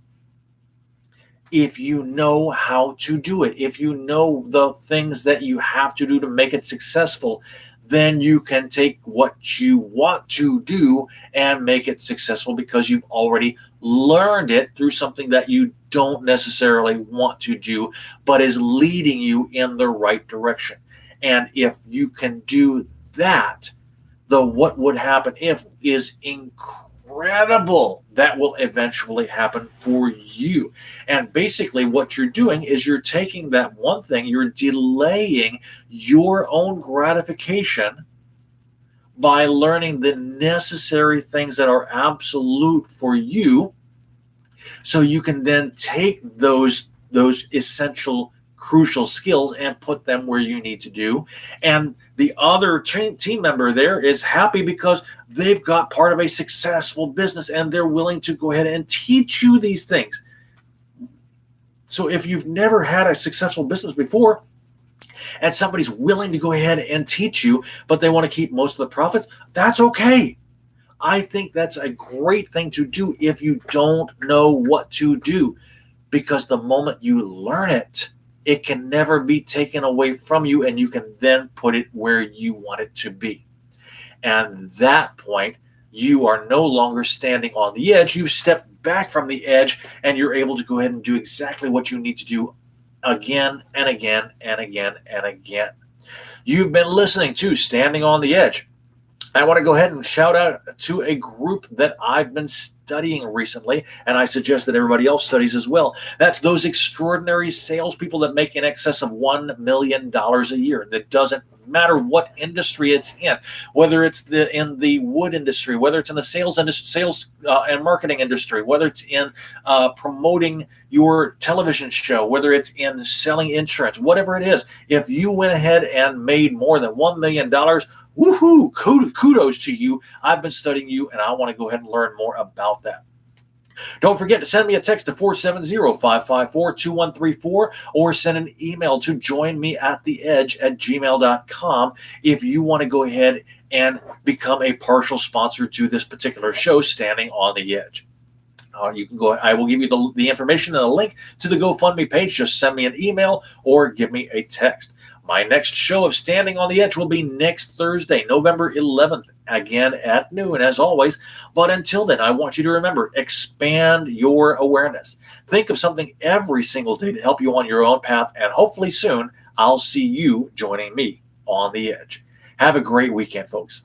if you know how to do it. If you know the things that you have to do to make it successful, then you can take what you want to do and make it successful, because you've already learned it through something that you don't necessarily want to do, but is leading you in the right direction. And if you can do that, the what would happen if is incredible. That will eventually happen for you. And basically what you're doing is you're taking that one thing, you're delaying your own gratification by learning the necessary things that are absolute for you, so you can then take those essential crucial skills and put them where you need to do. And the other team member there is happy because they've got part of a successful business and they're willing to go ahead and teach you these things. So if you've never had a successful business before and somebody's willing to go ahead and teach you, but they want to keep most of the profits, that's okay. I think that's a great thing to do if you don't know what to do, because the moment you learn it, it can never be taken away from you, and you can then put it where you want it to be. And at that point, you are no longer standing on the edge. You've stepped back from the edge, and you're able to go ahead and do exactly what you need to do again and again and again and again. You've been listening to Standing on the Edge. I want to go ahead and shout out to a group that I've been studying recently, and I suggest that everybody else studies as well. That's those extraordinary salespeople that make in excess of $1 million a year. That doesn't matter what industry it's in, whether it's in the wood industry, whether it's in the sales and marketing industry, whether it's in promoting your television show, whether it's in selling insurance, whatever it is. If you went ahead and made more than $1 million, woohoo, kudos to you. I've been studying you, and I want to go ahead and learn more about that. Don't forget to send me a text to 470-554-2134 or send an email to joinmeattheedge@gmail.com if you want to go ahead and become a partial sponsor to this particular show, Standing on the Edge. You can go. I will give you the information and a link to the GoFundMe page. Just send me an email or give me a text. My next show of Standing on the Edge will be next Thursday, November 11th, again at noon, as always. But until then, I want you to remember, expand your awareness. Think of something every single day to help you on your own path, and hopefully soon, I'll see you joining me on the edge. Have a great weekend, folks.